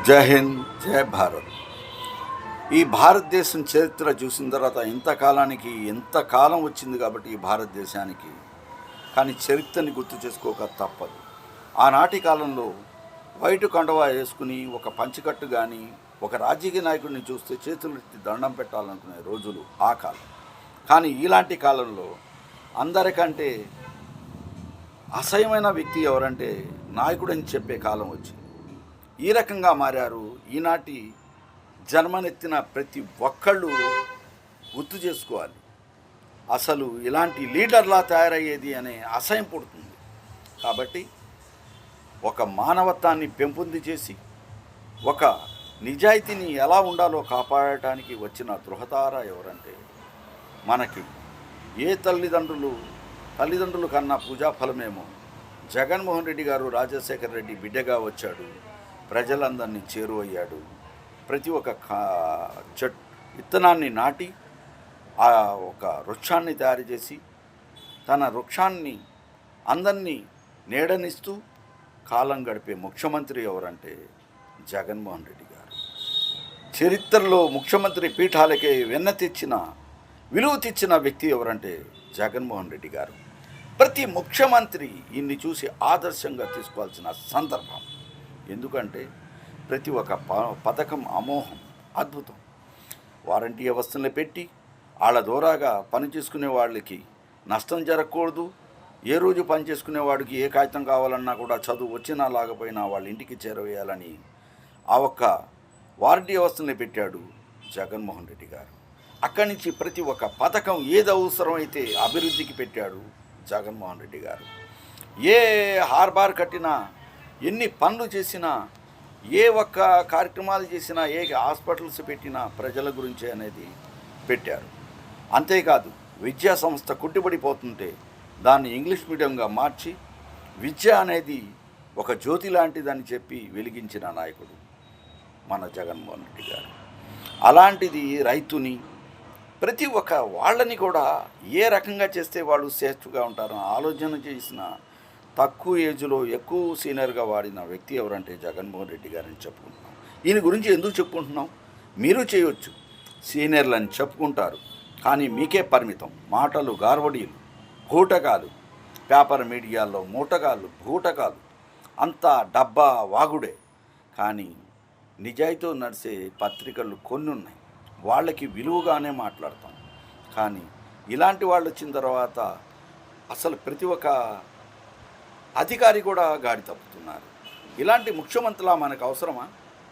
జై హింద్, జై భారత్. ఈ భారతదేశం చరిత్ర చూసిన తర్వాత ఇంతకాలానికి ఎంత కాలం వచ్చింది కాబట్టి ఈ భారతదేశానికి, కానీ చరిత్రని గుర్తు చేసుకోక తప్పదు. ఆనాటి కాలంలో వైట్ కండువా వేసుకుని ఒక పంచికట్టు కానీ ఒక రాజకీయ నాయకుడిని చూస్తే చేతులెత్తి దండం పెట్టాలనుకునే రోజులు ఆ కాలం. కానీ ఇలాంటి కాలంలో అందరికంటే అసహ్యమైన వ్యక్తి ఎవరంటే నాయకుడని చెప్పే కాలం వచ్చింది. ఈ రకంగా మారారు. ఈనాటి జన్మనెత్తిన ప్రతి ఒక్కళ్ళు గుర్తు చేసుకోవాలి, అసలు ఇలాంటి లీడర్లా తయారయ్యేది అనే అసహ్యం పుడుతుంది. కాబట్టి ఒక మానవత్వాన్ని పెంపొంది చేసి ఒక నిజాయితీని ఎలా ఉండాలో కాపాడటానికి వచ్చిన దృహతార ఎవరంటే మనకి ఏ తల్లిదండ్రులు కన్నా పూజాఫలమేమో జగన్మోహన్ రెడ్డి గారు రాజశేఖర రెడ్డి బిడ్డగా వచ్చాడు. ప్రజలందరినీ చేరువయ్యాడు. ప్రతి ఒక్క విత్తనాన్ని నాటి ఆ ఒక వృక్షాన్ని తయారు చేసి తన వృక్షాన్ని అందరినీ నీడనిస్తూ కాలం గడిపే ముఖ్యమంత్రి ఎవరంటే జగన్మోహన్ రెడ్డి గారు. చరిత్రలో ముఖ్యమంత్రి పీఠాలకే విలువ తెచ్చిన వ్యక్తి ఎవరంటే జగన్మోహన్ రెడ్డి గారు. ప్రతి ముఖ్యమంత్రి ఈయన్ని చూసి ఆదర్శంగా తీసుకోవాల్సిన సందర్భం. ఎందుకంటే ప్రతి ఒక్క పథకం అమోఘం, అద్భుతం. వారంటీ వ్యవస్థలను పెట్టి వాళ్ళ ద్వారాగా పని చేసుకునే వాళ్ళకి నష్టం జరగకూడదు. ఏ రోజు పని చేసుకునేవాడికి ఏ కాగితం కావాలన్నా కూడా చదువు వచ్చినా లాగపోయినా వాళ్ళ ఇంటికి చేరవేయాలని ఆ ఒక్క వారంటీ వ్యవస్థని పెట్టాడు జగన్మోహన్ రెడ్డి గారు. అక్కడి నుంచి ప్రతి ఒక్క పథకం ఏది అవసరమైతే అభివృద్ధికి పెట్టాడు జగన్మోహన్ రెడ్డి గారు. ఏ హార్బార్ కట్టినా, ఎన్ని పనులు చేసినా, ఏ ఒక్క కార్యక్రమాలు చేసినా, ఏ హాస్పిటల్స్ పెట్టినా ప్రజల గురించే అనేది పెట్టారు. అంతేకాదు, విద్యా సంస్థ కుట్టిపడిపోతుంటే దాన్ని ఇంగ్లీష్ మీడియంగా మార్చి విద్య అనేది ఒక జ్యోతి లాంటిదని చెప్పి వెలిగించిన నాయకుడు మన జగన్మోహన్ రెడ్డి గారు. అలాంటిది రైతుని ప్రతి ఒక్క వాళ్ళని కూడా ఏ రకంగా చేస్తే వాళ్ళు సేఫ్గా ఉంటారని ఆలోచన చేసిన తక్కువ ఏజ్లో ఎక్కువ సీనియర్గా వాడిన వ్యక్తి ఎవరంటే జగన్మోహన్ రెడ్డి గారని చెప్పుకుంటున్నాం. ఈయన గురించి ఎందుకు చెప్పుకుంటున్నాం? మీరు చేయొచ్చు, సీనియర్లు అని చెప్పుకుంటారు, కానీ మీకే పరిమితం. మాటలు గార్వడీలు, బూటకాలు, పేపర్ మీడియాల్లో మూటకాలు, బూటకాలు, అంతా డబ్బా వాగుడే. కానీ నిజాయితీతో నడిచే పత్రికలు కొన్ని ఉన్నాయి, వాళ్ళకి విలువగానే మాట్లాడతాం. కానీ ఇలాంటి వాళ్ళు వచ్చిన తర్వాత అసలు ప్రతి ఒక్క అధికారి కూడా గాడి తప్పుతున్నారు. ఇలాంటి ముఖ్యమంత్రిలా మనకు అవసరమా?